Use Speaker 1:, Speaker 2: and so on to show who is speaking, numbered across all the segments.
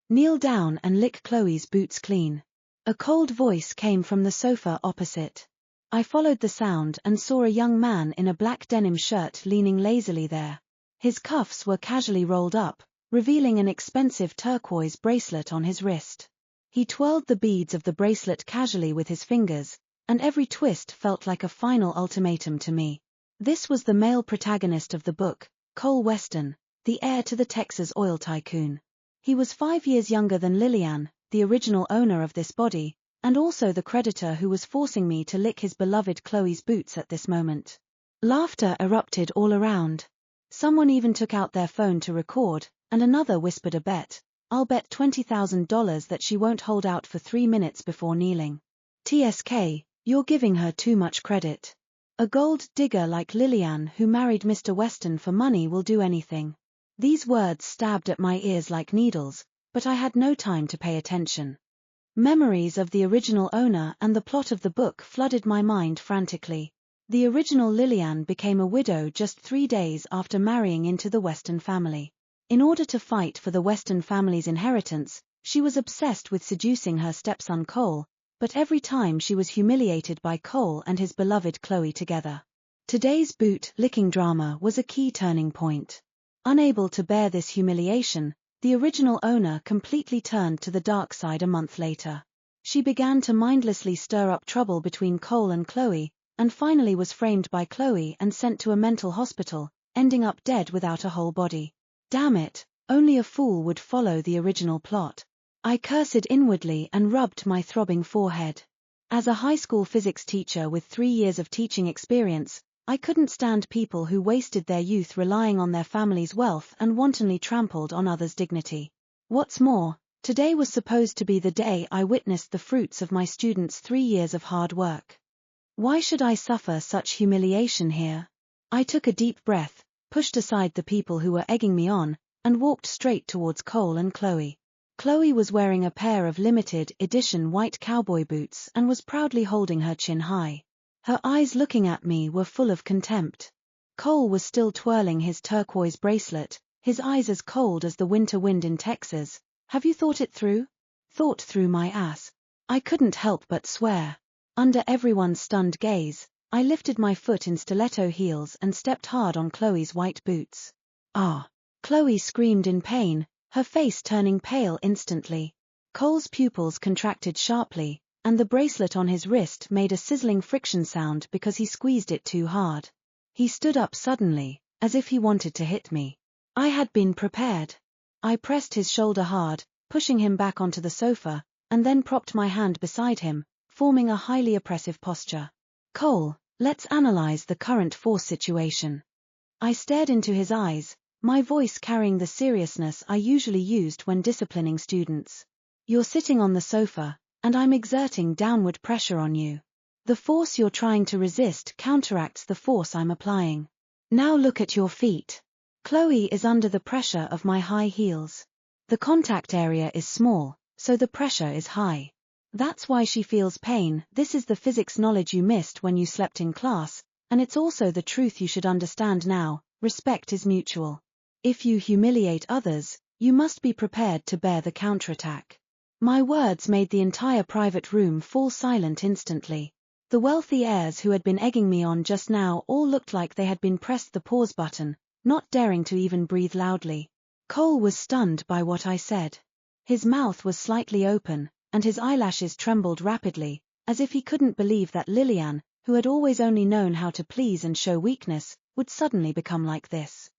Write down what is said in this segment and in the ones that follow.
Speaker 1: Kneel down and lick Chloe's boots clean. A cold voice came from the sofa opposite. I followed the sound and saw a young man in a black denim shirt leaning lazily there. His cuffs were casually rolled up, revealing an expensive turquoise bracelet on his wrist. He twirled the beads of the bracelet casually with his fingers, and every twist felt like a final ultimatum to me. This was the male protagonist of the book, Cole Weston, the heir to the Texas oil tycoon. He was 5 years younger than Lillian, the original owner of this body, and also the creditor who was forcing me to lick his beloved Chloe's boots at this moment. Laughter erupted all around. Someone even took out their phone to record, and another whispered a bet. I'll bet $20,000 that she won't hold out for 3 minutes before kneeling. TSK, you're giving her too much credit. A gold digger like Lillian who married Mr. Weston for money will do anything. These words stabbed at my ears like needles, but I had no time to pay attention. Memories of the original owner and the plot of the book flooded my mind frantically. The original Lillian became a widow just 3 days after marrying into the Weston family. In order to fight for the Weston family's inheritance, she was obsessed with seducing her stepson Cole, but every time she was humiliated by Cole and his beloved Chloe together. Today's boot-licking drama was a key turning point. Unable to bear this humiliation, the original owner completely turned to the dark side a month later. She began to mindlessly stir up trouble between Cole and Chloe, and finally was framed by Chloe and sent to a mental hospital, ending up dead without a whole body. Damn it, only a fool would follow the original plot. I cursed inwardly and rubbed my throbbing forehead. As a high school physics teacher with 3 years of teaching experience, I couldn't stand people who wasted their youth relying on their family's wealth and wantonly trampled on others' dignity. What's more, today was supposed to be the day I witnessed the fruits of my students' 3 years of hard work. Why should I suffer such humiliation here? I took a deep breath, pushed aside the people who were egging me on, and walked straight towards Cole and Chloe. Chloe was wearing a pair of limited edition white cowboy boots and was proudly holding her chin high. Her eyes looking at me were full of contempt. Cole was still twirling his turquoise bracelet, his eyes as cold as the winter wind in Texas. Have you thought it through? Thought through my ass. I couldn't help but swear. Under everyone's stunned gaze, I lifted my foot in stiletto heels and stepped hard on Chloe's white boots. Ah! Chloe screamed in pain, her face turning pale instantly. Cole's pupils contracted sharply, and the bracelet on his wrist made a sizzling friction sound because he squeezed it too hard. He stood up suddenly, as if he wanted to hit me. I had been prepared. I pressed his shoulder hard, pushing him back onto the sofa, and then propped my hand beside him, forming a highly oppressive posture. Cole, let's analyze the current force situation. I stared into his eyes, my voice carrying the seriousness I usually used when disciplining students. You're sitting on the sofa, and I'm exerting downward pressure on you. The force you're trying to resist counteracts the force I'm applying. Now look at your feet. Chloe is under the pressure of my high heels. The contact area is small, so the pressure is high. That's why she feels pain. This is the physics knowledge you missed when you slept in class, and it's also the truth you should understand now. Respect is mutual. If you humiliate others, you must be prepared to bear the counterattack. My words made the entire private room fall silent instantly. The wealthy heirs who had been egging me on just now all looked like they had been pressed the pause button, not daring to even breathe loudly. Cole was stunned by what I said. His mouth was slightly open, and his eyelashes trembled rapidly, as if he couldn't believe that Lillian, who had always only known how to please and show weakness, would suddenly become like this.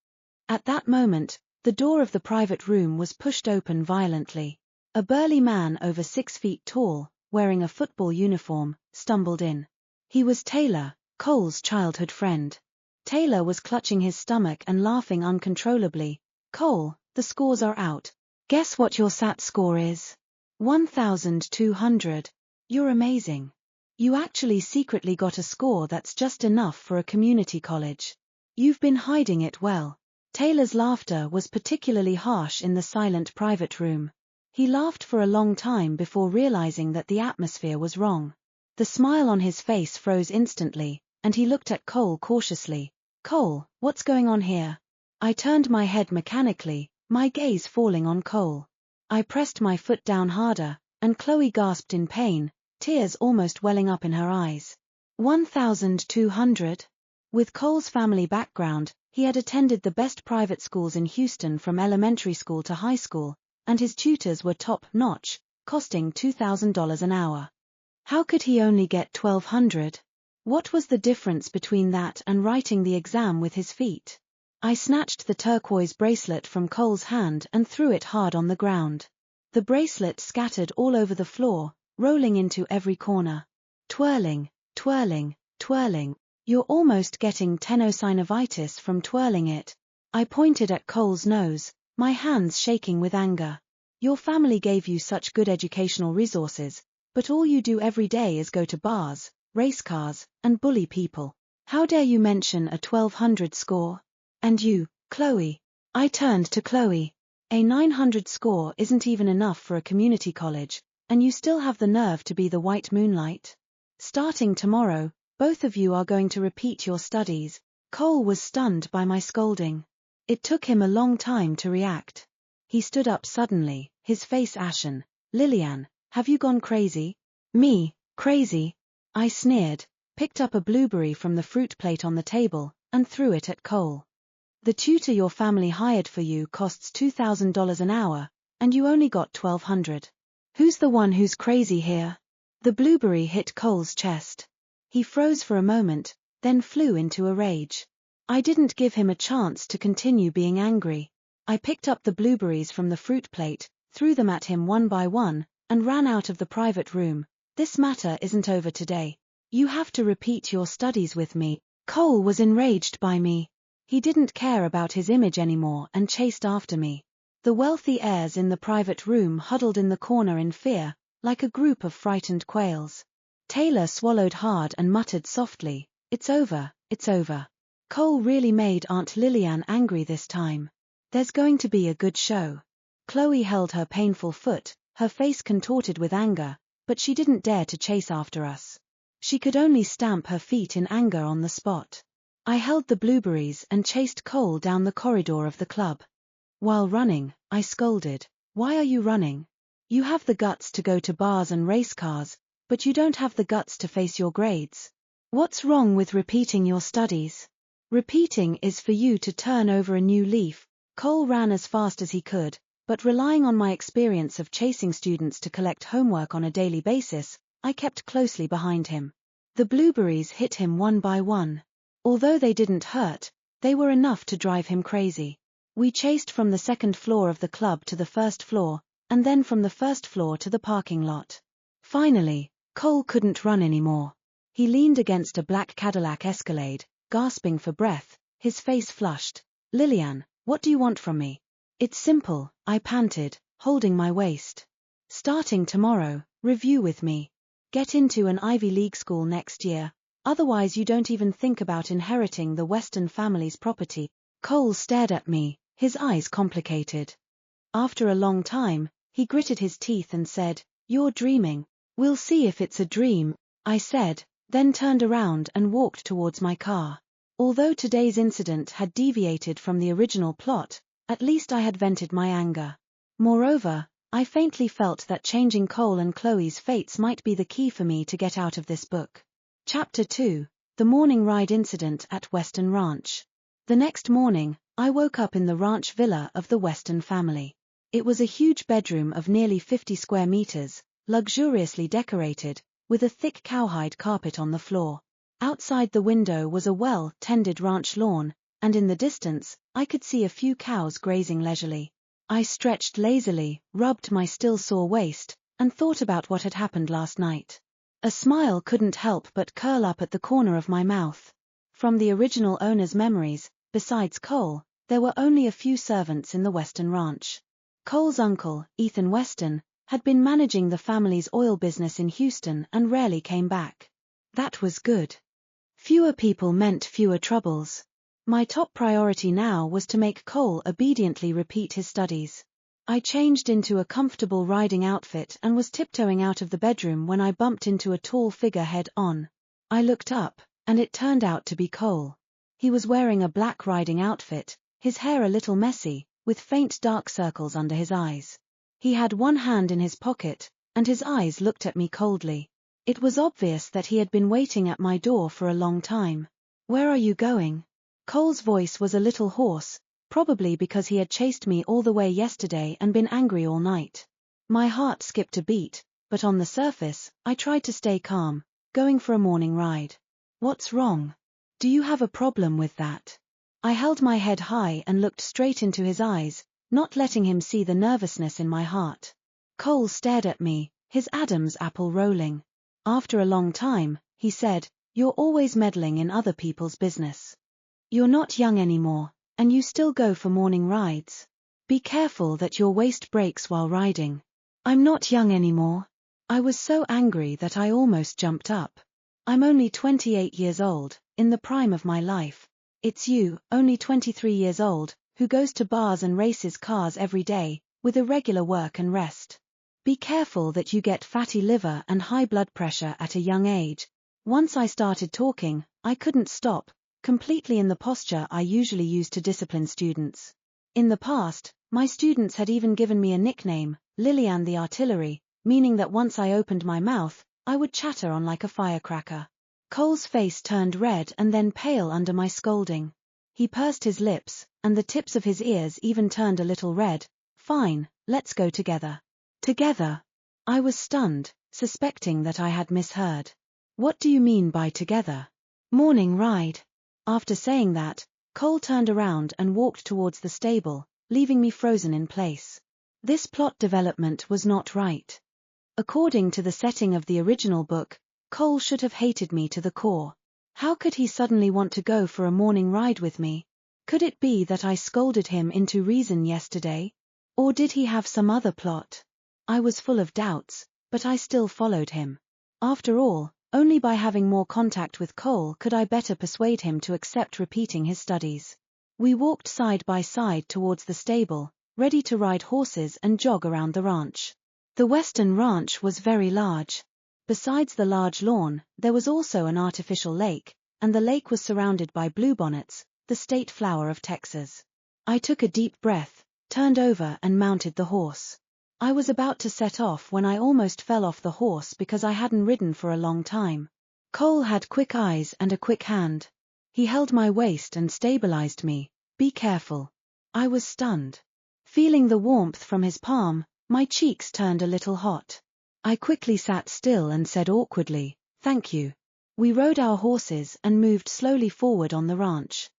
Speaker 1: At that moment, the door of the private room was pushed open violently. A burly man over 6 feet tall, wearing a football uniform, stumbled in. He was Taylor, Cole's childhood friend. Taylor was clutching his stomach and laughing uncontrollably. Cole, the scores are out. Guess what your SAT score is? 1,200. You're amazing. You actually secretly got a score that's just enough for a community college. You've been hiding it well. Taylor's laughter was particularly harsh in the silent private room. He laughed for a long time before realizing that the atmosphere was wrong. The smile on his face froze instantly, and he looked at Cole cautiously. Cole, what's going on here? I turned my head mechanically, my gaze falling on Cole. I pressed my foot down harder, and Chloe gasped in pain, tears almost welling up in her eyes. 1,200? With Cole's family background, he had attended the best private schools in Houston from elementary school to high school, and his tutors were top-notch, costing $2,000 an hour. How could he only get 1,200? What was the difference between that and writing the exam with his feet? I snatched the turquoise bracelet from Cole's hand and threw it hard on the ground. The bracelet scattered all over the floor, rolling into every corner. Twirling, twirling, twirling. You're almost getting tenosynovitis from twirling it. I pointed at Cole's nose, my hands shaking with anger. Your family gave you such good educational resources, but all you do every day is go to bars, race cars, and bully people. How dare you mention a 1,200 score? And you, Chloe. I turned to Chloe. A 900 score isn't even enough for a community college, and you still have the nerve to be the white moonlight? Starting tomorrow, both of you are going to repeat your studies. Cole was stunned by my scolding. It took him a long time to react. He stood up suddenly, his face ashen. Lillian, have you gone crazy? Me, crazy? I sneered, picked up a blueberry from the fruit plate on the table, and threw it at Cole. The tutor your family hired for you costs $2,000 an hour, and you only got 1,200. Who's the one who's crazy here? The blueberry hit Cole's chest. He froze for a moment, then flew into a rage. I didn't give him a chance to continue being angry. I picked up the blueberries from the fruit plate, threw them at him one by one, and ran out of the private room. This matter isn't over today. You have to repeat your studies with me. Cole was enraged by me. He didn't care about his image anymore and chased after me. The wealthy heirs in the private room huddled in the corner in fear, like a group of frightened quails. Taylor swallowed hard and muttered softly, "It's over, it's over." Cole really made Aunt Lillian angry this time. There's going to be a good show. Chloe held her painful foot, her face contorted with anger, but she didn't dare to chase after us. She could only stamp her feet in anger on the spot. I held the blueberries and chased Cole down the corridor of the club. While running, I scolded, "Why are you running? You have the guts to go to bars and race cars, but you don't have the guts to face your grades. What's wrong with repeating your studies? Repeating is for you to turn over a new leaf." Cole ran as fast as he could, but relying on my experience of chasing students to collect homework on a daily basis, I kept closely behind him. The blueberries hit him one by one. Although they didn't hurt, they were enough to drive him crazy. We chased from the second floor of the club to the first floor, and then from the first floor to the parking lot. Finally, Cole couldn't run anymore. He leaned against a black Cadillac Escalade, gasping for breath, his face flushed. "Lillian, what do you want from me?" "It's simple," I panted, holding my waist. "Starting tomorrow, review with me. Get into an Ivy League school next year, otherwise you don't even think about inheriting the Weston family's property." Cole stared at me, his eyes complicated. After a long time, he gritted his teeth and said, "You're dreaming." "We'll see if it's a dream," I said, then turned around and walked towards my car. Although today's incident had deviated from the original plot, at least I had vented my anger. Moreover, I faintly felt that changing Cole and Chloe's fates might be the key for me to get out of this book. Chapter 2: The Morning Ride Incident at Weston Ranch. The next morning, I woke up in the ranch villa of the Weston family. It was a huge bedroom of nearly 50 square meters, luxuriously decorated, with a thick cowhide carpet on the floor. Outside the window was a well-tended ranch lawn, and in the distance, I could see a few cows grazing leisurely. I stretched lazily, rubbed my still sore waist, and thought about what had happened last night. A smile couldn't help but curl up at the corner of my mouth. From the original owner's memories, besides Cole, there were only a few servants in the Weston ranch. Cole's uncle, Ethan Weston, had been managing the family's oil business in Houston and rarely came back. That was good. Fewer people meant fewer troubles. My top priority now was to make Cole obediently repeat his studies. I changed into a comfortable riding outfit and was tiptoeing out of the bedroom when I bumped into a tall figure head-on. I looked up, and it turned out to be Cole. He was wearing a black riding outfit, his hair a little messy, with faint dark circles under his eyes. He had one hand in his pocket, and his eyes looked at me coldly. It was obvious that he had been waiting at my door for a long time. "Where are you going?" Cole's voice was a little hoarse, probably because he had chased me all the way yesterday and been angry all night. My heart skipped a beat, but on the surface, I tried to stay calm. "Going for a morning ride." "What's wrong? Do you have a problem with that?" I held my head high and looked straight into his eyes, not letting him see the nervousness in my heart. Cole stared at me, his Adam's apple rolling. After a long time, he said, "You're always meddling in other people's business. You're not young anymore, and you still go for morning rides. Be careful that your waist breaks while riding." "I'm not young anymore." I was so angry that I almost jumped up. "I'm only 28 years old, in the prime of my life. It's you, only 23 years old, who goes to bars and races cars every day, with irregular work and rest. Be careful that you get fatty liver and high blood pressure at a young age." Once I started talking, I couldn't stop, completely in the posture I usually use to discipline students. In the past, my students had even given me a nickname, Lillian the Artillery, meaning that once I opened my mouth, I would chatter on like a firecracker. Cole's face turned red and then pale under my scolding. He pursed his lips, and the tips of his ears even turned a little red. "Fine, let's go together." "Together?" I was stunned, suspecting that I had misheard. "What do you mean by together?" "Morning ride." After saying that, Cole turned around and walked towards the stable, leaving me frozen in place. This plot development was not right. According to the setting of the original book, Cole should have hated me to the core. How could he suddenly want to go for a morning ride with me? Could it be that I scolded him into reason yesterday? Or did he have some other plot? I was full of doubts, but I still followed him. After all, only by having more contact with Cole could I better persuade him to accept repeating his studies. We walked side by side towards the stable, ready to ride horses and jog around the ranch. The Western Ranch was very large. Besides the large lawn, there was also an artificial lake, and the lake was surrounded by bluebonnets, the state flower of Texas. I took a deep breath, turned over and mounted the horse. I was about to set off when I almost fell off the horse because I hadn't ridden for a long time. Cole had quick eyes and a quick hand. He held my waist and stabilized me. "Be careful." I was stunned. Feeling the warmth from his palm, my cheeks turned a little hot. I quickly sat still and said awkwardly, "Thank you." We rode our horses and moved slowly forward on the ranch.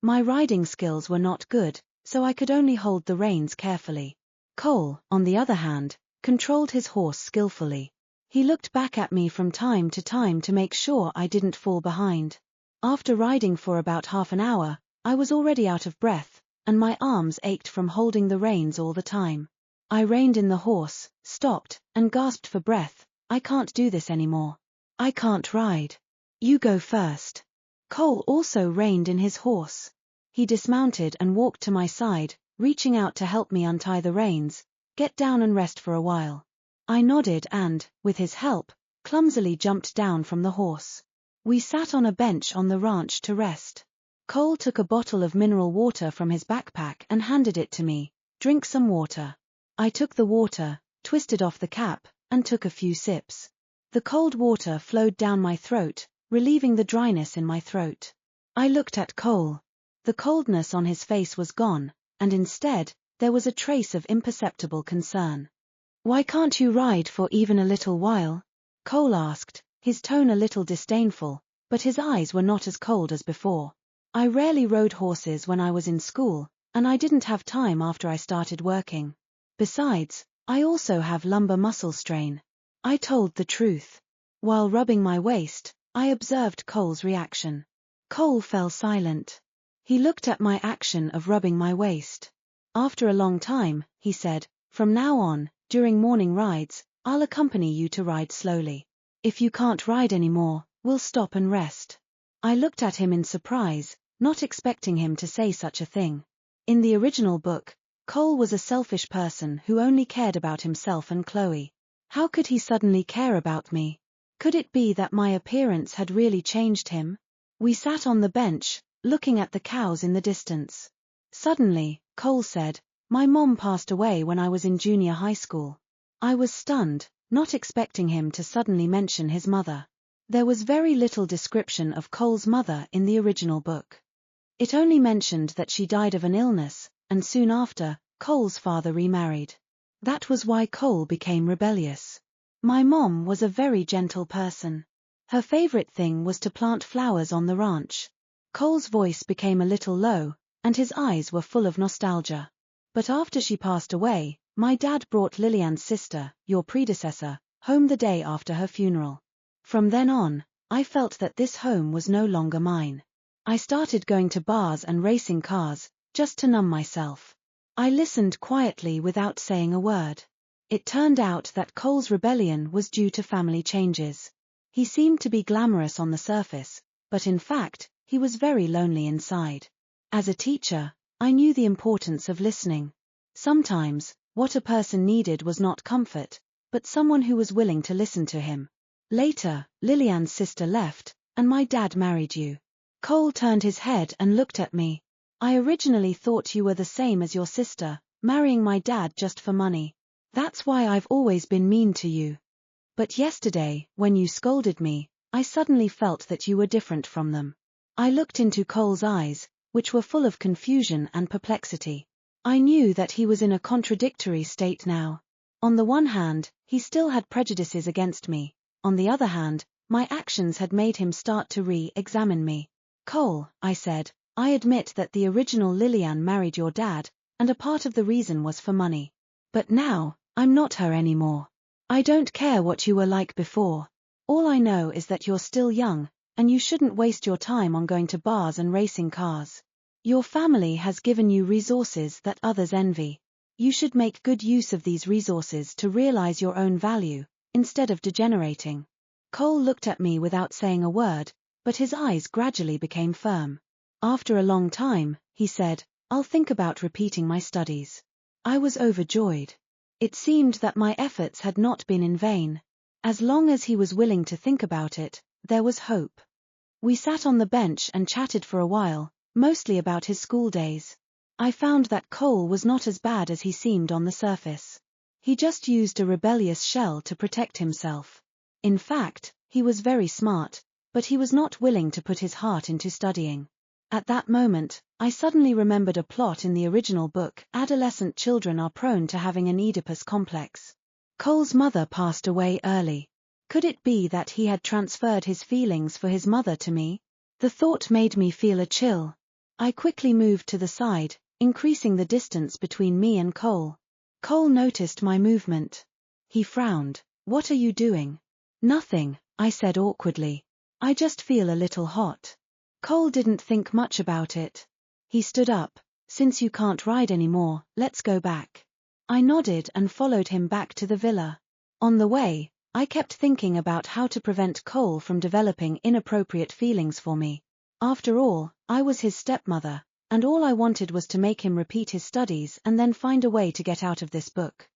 Speaker 1: My riding skills were not good, so I could only hold the reins carefully. Cole, on the other hand, controlled his horse skillfully. He looked back at me from time to make sure I didn't fall behind. After riding for about half an hour, I was already out of breath, and my arms ached from holding the reins all the time. I reined in the horse, stopped, and gasped for breath. "I can't do this anymore. I can't ride. You go first." Cole also reined in his horse. He dismounted and walked to my side, reaching out to help me untie the reins. "Get down and rest for a while." I nodded and, with his help, clumsily jumped down from the horse. We sat on a bench on the ranch to rest. Cole took a bottle of mineral water from his backpack and handed it to me. "Drink some water." I took the water, twisted off the cap, and took a few sips. The cold water flowed down my throat, relieving the dryness in my throat. I looked at Cole. The coldness on his face was gone, and instead, there was a trace of imperceptible concern. "Why can't you ride for even a little while?" Cole asked, his tone a little disdainful, but his eyes were not as cold as before. "I rarely rode horses when I was in school, and I didn't have time after I started working. Besides, I also have lumbar muscle strain." I told the truth. While rubbing my waist, I observed Cole's reaction. Cole fell silent. He looked at my action of rubbing my waist. After a long time, he said, "From now on, during morning rides, I'll accompany you to ride slowly. If you can't ride anymore, we'll stop and rest." I looked at him in surprise, not expecting him to say such a thing. In the original book, Cole was a selfish person who only cared about himself and Chloe. How could he suddenly care about me? Could it be that my appearance had really changed him? We sat on the bench, looking at the cows in the distance. Suddenly, Cole said, My mom passed away when I was in junior high school. I was stunned, not expecting him to suddenly mention his mother. There was very little description of Cole's mother in the original book. It only mentioned that she died of an illness, and soon after, Cole's father remarried. That was why Cole became rebellious. My mom was a very gentle person. Her favorite thing was to plant flowers on the ranch. Cole's voice became a little low, and his eyes were full of nostalgia. But after she passed away, my dad brought Lillian's sister, your predecessor, home the day after her funeral. From then on, I felt that this home was no longer mine. I started going to bars and racing cars, just to numb myself. I listened quietly without saying a word. It turned out that Cole's rebellion was due to family changes. He seemed to be glamorous on the surface, but in fact, he was very lonely inside. As a teacher, I knew the importance of listening. Sometimes, what a person needed was not comfort, but someone who was willing to listen to him. Later, Lillian's sister left, and my dad married you. Cole turned his head and looked at me. I originally thought you were the same as your sister, marrying my dad just for money. That's why I've always been mean to you. But yesterday, when you scolded me, I suddenly felt that you were different from them. I looked into Cole's eyes, which were full of confusion and perplexity. I knew that he was in a contradictory state now. On the one hand, he still had prejudices against me. On the other hand, my actions had made him start to re-examine me. Cole, I said, I admit that the original Lillian married your dad, and a part of the reason was for money. But now, I'm not her anymore. I don't care what you were like before. All I know is that you're still young, and you shouldn't waste your time on going to bars and racing cars. Your family has given you resources that others envy. You should make good use of these resources to realize your own value, instead of degenerating. Cole looked at me without saying a word, but his eyes gradually became firm. After a long time, he said, I'll think about repeating my studies. I was overjoyed. It seemed that my efforts had not been in vain. As long as he was willing to think about it, there was hope. We sat on the bench and chatted for a while, mostly about his school days. I found that Cole was not as bad as he seemed on the surface. He just used a rebellious shell to protect himself. In fact, he was very smart, but he was not willing to put his heart into studying. At that moment, I suddenly remembered a plot in the original book. Adolescent children are prone to having an Oedipus complex. Cole's mother passed away early. Could it be that he had transferred his feelings for his mother to me? The thought made me feel a chill. I quickly moved to the side, increasing the distance between me and Cole. Cole noticed my movement. He frowned. What are you doing? Nothing, I said awkwardly. I just feel a little hot. Cole didn't think much about it. He stood up. Since you can't ride anymore, let's go back. I nodded and followed him back to the villa. On the way, I kept thinking about how to prevent Cole from developing inappropriate feelings for me. After all, I was his stepmother, and all I wanted was to make him repeat his studies and then find a way to get out of this book.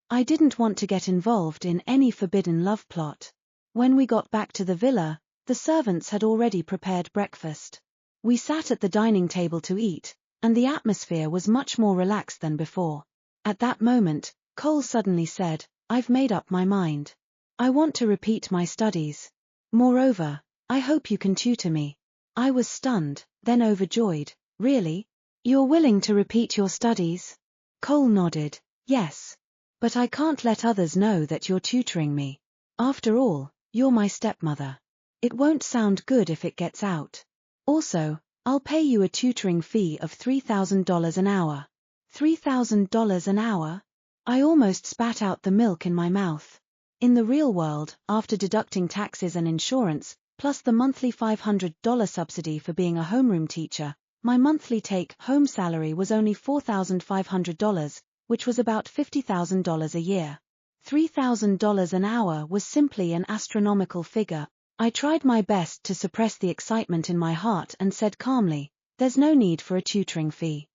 Speaker 1: I didn't want to get involved in any forbidden love plot. When we got back to the villa, the servants had already prepared breakfast. We sat at the dining table to eat, and the atmosphere was much more relaxed than before. At that moment, Cole suddenly said, I've made up my mind. I want to repeat my studies. Moreover, I hope you can tutor me. I was stunned, then overjoyed. Really? You're willing to repeat your studies? Cole nodded. Yes. But I can't let others know that you're tutoring me. After all, you're my stepmother. It won't sound good if it gets out. Also, I'll pay you a tutoring fee of $3,000 an hour. $3,000 an hour? I almost spat out the milk in my mouth. In the real world, after deducting taxes and insurance, plus the monthly $500 subsidy for being a homeroom teacher, my monthly take-home salary was only $4,500, which was about $50,000 a year. $3,000 an hour was simply an astronomical figure. I tried my best to suppress the excitement in my heart and said calmly, there's no need for a tutoring fee.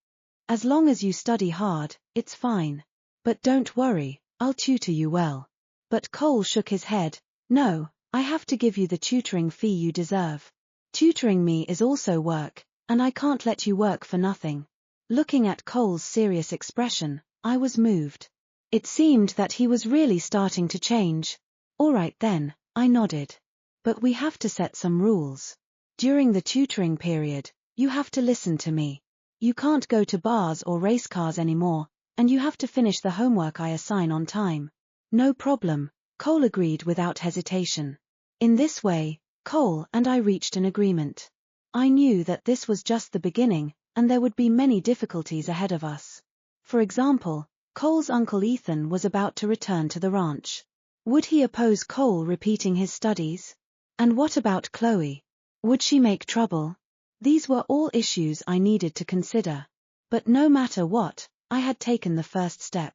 Speaker 1: As long as you study hard, it's fine. But don't worry, I'll tutor you well. But Cole shook his head. No, I have to give you the tutoring fee you deserve. Tutoring me is also work, and I can't let you work for nothing. Looking at Cole's serious expression, I was moved. It seemed that he was really starting to change. All right then, I nodded. But we have to set some rules. During the tutoring period, you have to listen to me. You can't go to bars or race cars anymore, and you have to finish the homework I assign on time. No problem, Cole agreed without hesitation. In this way, Cole and I reached an agreement. I knew that this was just the beginning, and there would be many difficulties ahead of us. For example, Cole's uncle Ethan was about to return to the ranch. Would he oppose Cole repeating his studies? And what about Chloe? Would she make trouble? These were all issues I needed to consider. But no matter what, I had taken the first step.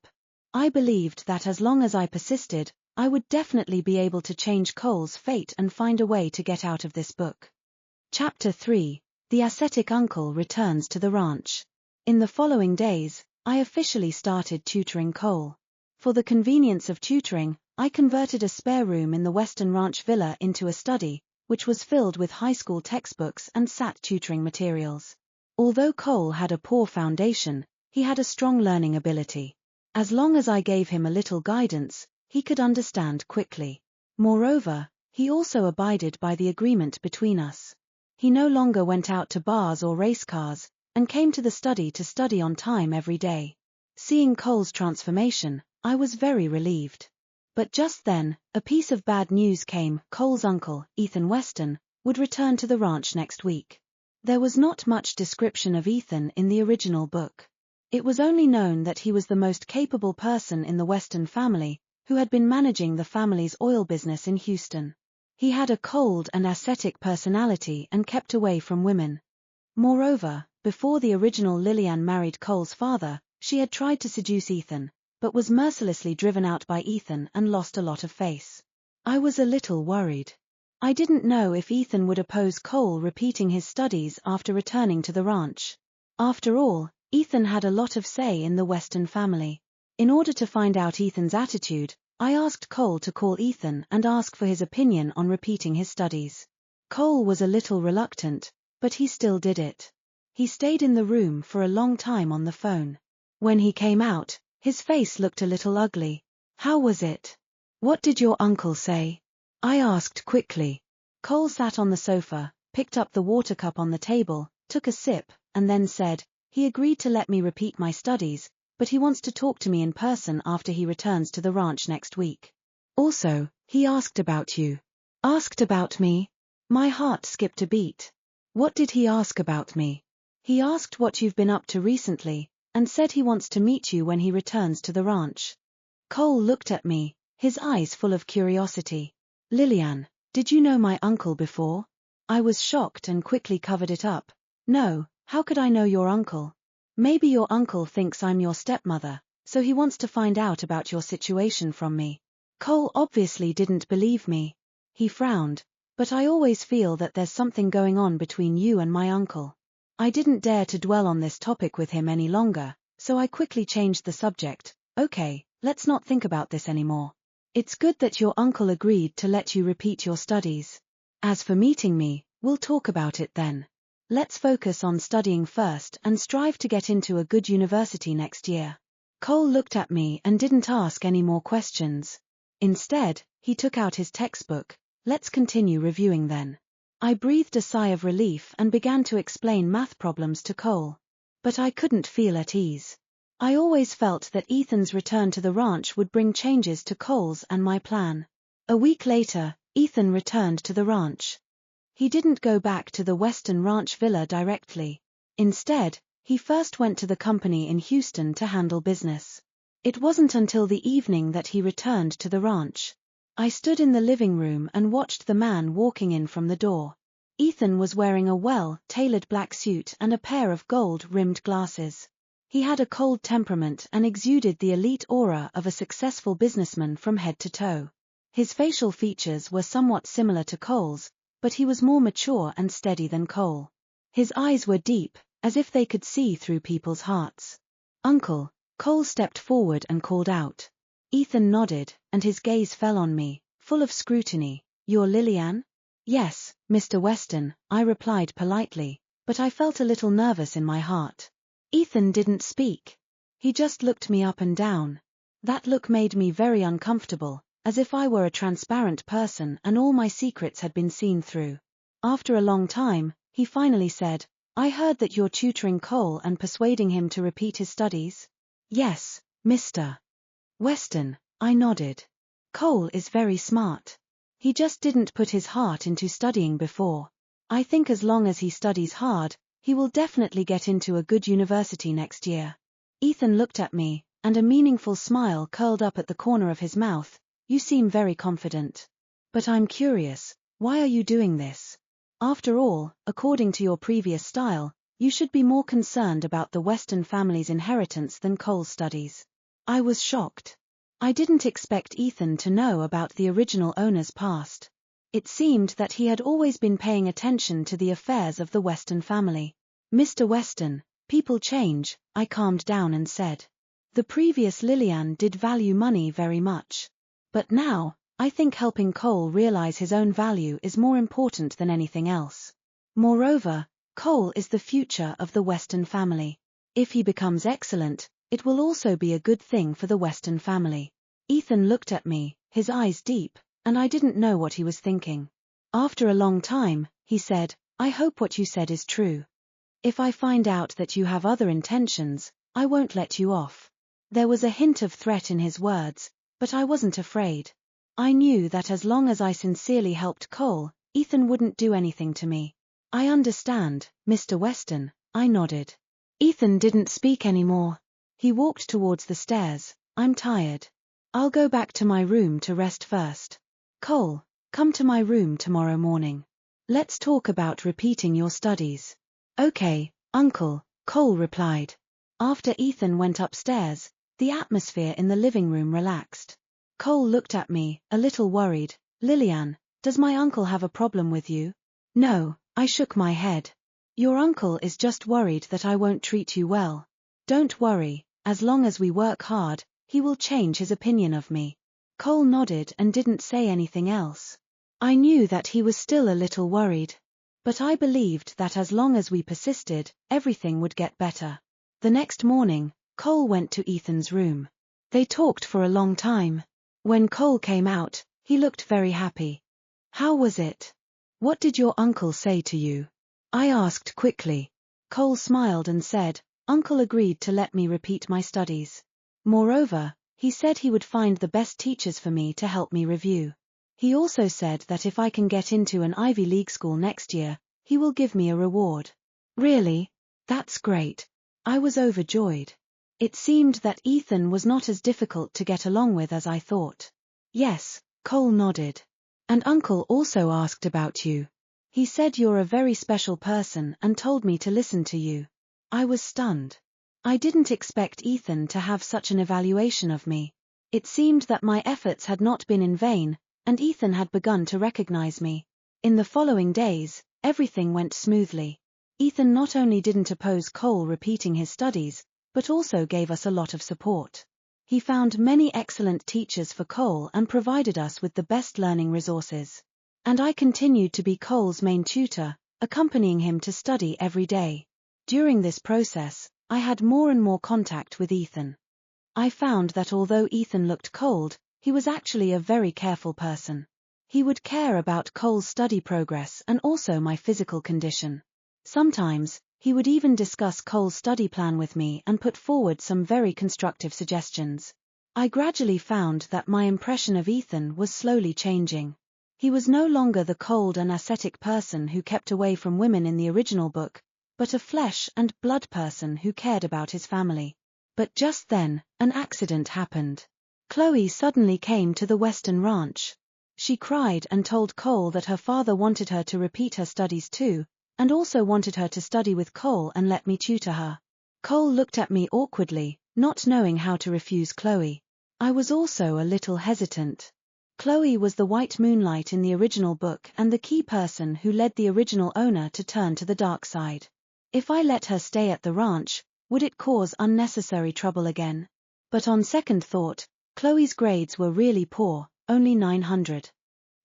Speaker 1: I believed that as long as I persisted, I would definitely be able to change Cole's fate and find a way to get out of this book. Chapter 3: The Ascetic Uncle Returns to the Ranch. In the following days, I officially started tutoring Cole. For the convenience of tutoring, I converted a spare room in the Western Ranch Villa into a study, which was filled with high school textbooks and SAT tutoring materials. Although Cole had a poor foundation, he had a strong learning ability. As long as I gave him a little guidance, he could understand quickly. Moreover, he also abided by the agreement between us. He no longer went out to bars or race cars, and came to the study to study on time every day. Seeing Cole's transformation, I was very relieved. But just then, a piece of bad news came. Cole's uncle, Ethan Weston, would return to the ranch next week. There was not much description of Ethan in the original book. It was only known that he was the most capable person in the Weston family, who had been managing the family's oil business in Houston. He had a cold and ascetic personality and kept away from women. Moreover, before the original Lillian married Cole's father, she had tried to seduce Ethan, but was mercilessly driven out by Ethan and lost a lot of face. I was a little worried. I didn't know if Ethan would oppose Cole repeating his studies after returning to the ranch. After all, Ethan had a lot of say in the Weston family. In order to find out Ethan's attitude, I asked Cole to call Ethan and ask for his opinion on repeating his studies. Cole was a little reluctant, but he still did it. He stayed in the room for a long time on the phone. When he came out, his face looked a little ugly. How was it? What did your uncle say? I asked quickly. Cole sat on the sofa, picked up the water cup on the table, took a sip, and then said, he agreed to let me repeat my studies, but he wants to talk to me in person after he returns to the ranch next week. Also, he asked about you. Asked about me? My heart skipped a beat. What did he ask about me? He asked what you've been up to recently, and said he wants to meet you when he returns to the ranch. Cole looked at me, his eyes full of curiosity. Lillian, did you know my uncle before? I was shocked and quickly covered it up. No, how could I know your uncle? Maybe your uncle thinks I'm your stepmother, so he wants to find out about your situation from me. Cole obviously didn't believe me. He frowned, but I always feel that there's something going on between you and my uncle. I didn't dare to dwell on this topic with him any longer, so I quickly changed the subject. Okay, let's not think about this anymore. It's good that your uncle agreed to let you repeat your studies. As for meeting me, we'll talk about it then. Let's focus on studying first and strive to get into a good university next year. Cole looked at me and didn't ask any more questions. Instead, he took out his textbook. Let's continue reviewing then. I breathed a sigh of relief and began to explain math problems to Cole. But I couldn't feel at ease. I always felt that Ethan's return to the ranch would bring changes to Cole's and my plan. A week later, Ethan returned to the ranch. He didn't go back to the Western Ranch Villa directly. Instead, he first went to the company in Houston to handle business. It wasn't until the evening that he returned to the ranch. I stood in the living room and watched the man walking in from the door. Ethan was wearing a well-tailored black suit and a pair of gold-rimmed glasses. He had a cold temperament and exuded the elite aura of a successful businessman from head to toe. His facial features were somewhat similar to Cole's, but he was more mature and steady than Cole. His eyes were deep, as if they could see through people's hearts. Uncle, Cole stepped forward and called out. Ethan nodded, and his gaze fell on me, full of scrutiny. You're Lillian? Yes, Mr. Weston, I replied politely, but I felt a little nervous in my heart. Ethan didn't speak. He just looked me up and down. That look made me very uncomfortable, as if I were a transparent person and all my secrets had been seen through. After a long time, he finally said, "I heard that you're tutoring Cole and persuading him to repeat his studies?" "Yes, Mr. Weston," I nodded. "Cole is very smart. He just didn't put his heart into studying before. I think as long as he studies hard, he will definitely get into a good university next year." Ethan looked at me, and a meaningful smile curled up at the corner of his mouth. "You seem very confident. But I'm curious, why are you doing this? After all, according to your previous style, you should be more concerned about the Weston family's inheritance than Cole's studies." I was shocked. I didn't expect Ethan to know about the original owner's past. It seemed that he had always been paying attention to the affairs of the Weston family. "Mr. Weston, people change," I calmed down and said. "The previous Lillian did value money very much. But now, I think helping Cole realize his own value is more important than anything else. Moreover, Cole is the future of the Weston family. If he becomes excellent, it will also be a good thing for the Weston family." Ethan looked at me, his eyes deep, and I didn't know what he was thinking. After a long time, he said, "I hope what you said is true. If I find out that you have other intentions, I won't let you off." There was a hint of threat in his words, but I wasn't afraid. I knew that as long as I sincerely helped Cole, Ethan wouldn't do anything to me. "I understand, Mr. Weston," I nodded. Ethan didn't speak anymore. He walked towards the stairs. "I'm tired. I'll go back to my room to rest first. Cole, come to my room tomorrow morning. Let's talk about repeating your studies." "Okay, Uncle," Cole replied. After Ethan went upstairs, the atmosphere in the living room relaxed. Cole looked at me, a little worried. "Lillian, does my uncle have a problem with you?" "No," I shook my head. "Your uncle is just worried that I won't treat you well. Don't worry, as long as we work hard, he will change his opinion of me." Cole nodded and didn't say anything else. I knew that he was still a little worried. But I believed that as long as we persisted, everything would get better. The next morning, Cole went to Ethan's room. They talked for a long time. When Cole came out, he looked very happy. "How was it? What did your uncle say to you?" I asked quickly. Cole smiled and said, "Uncle agreed to let me repeat my studies. Moreover, he said he would find the best teachers for me to help me review. He also said that if I can get into an Ivy League school next year, he will give me a reward." "Really? That's great." I was overjoyed. It seemed that Ethan was not as difficult to get along with as I thought. "Yes," Cole nodded. "And Uncle also asked about you. He said you're a very special person and told me to listen to you." I was stunned. I didn't expect Ethan to have such an evaluation of me. It seemed that my efforts had not been in vain, and Ethan had begun to recognize me. In the following days, everything went smoothly. Ethan not only didn't oppose Cole repeating his studies, but also gave us a lot of support. He found many excellent teachers for Cole and provided us with the best learning resources. And I continued to be Cole's main tutor, accompanying him to study every day. During this process, I had more and more contact with Ethan. I found that although Ethan looked cold, he was actually a very careful person. He would care about Cole's study progress and also my physical condition. Sometimes, he would even discuss Cole's study plan with me and put forward some very constructive suggestions. I gradually found that my impression of Ethan was slowly changing. He was no longer the cold and ascetic person who kept away from women in the original book, but a flesh and blood person who cared about his family. But just then, an accident happened. Chloe suddenly came to the Weston ranch. She cried and told Cole that her father wanted her to repeat her studies too, and also wanted her to study with Cole and let me tutor her. Cole looked at me awkwardly, not knowing how to refuse Chloe. I was also a little hesitant. Chloe was the white moonlight in the original book and the key person who led the original owner to turn to the dark side. If I let her stay at the ranch, would it cause unnecessary trouble again? But on second thought, Chloe's grades were really poor, only 900.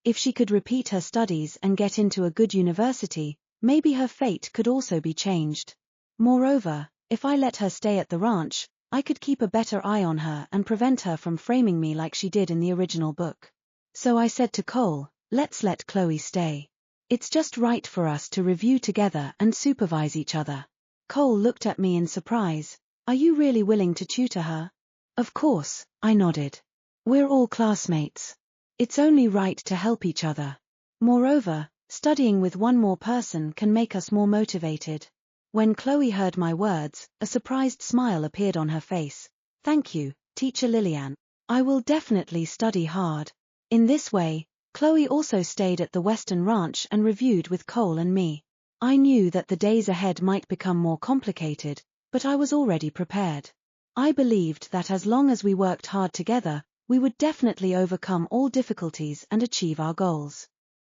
Speaker 1: If she could repeat her studies and get into a good university, maybe her fate could also be changed. Moreover, If I let her stay at the ranch, I could keep a better eye on her and prevent her from framing me like she did in the original book. So I said to Cole, let's let Chloe stay. It's just right for us to review together and supervise each other. Cole looked at me in surprise. Are you really willing to tutor her? Of course, I nodded. We're all classmates. It's only right to help each other. Moreover, studying with one more person can make us more motivated. When Chloe heard my words, a surprised smile appeared on her face. Thank you, Teacher Lillian. I will definitely study hard. In this way, Chloe also stayed at the Western Ranch and reviewed with Cole and me. I knew that the days ahead might become more complicated, but I was already prepared. I believed that as long as we worked hard together, we would definitely overcome all difficulties and achieve our goals.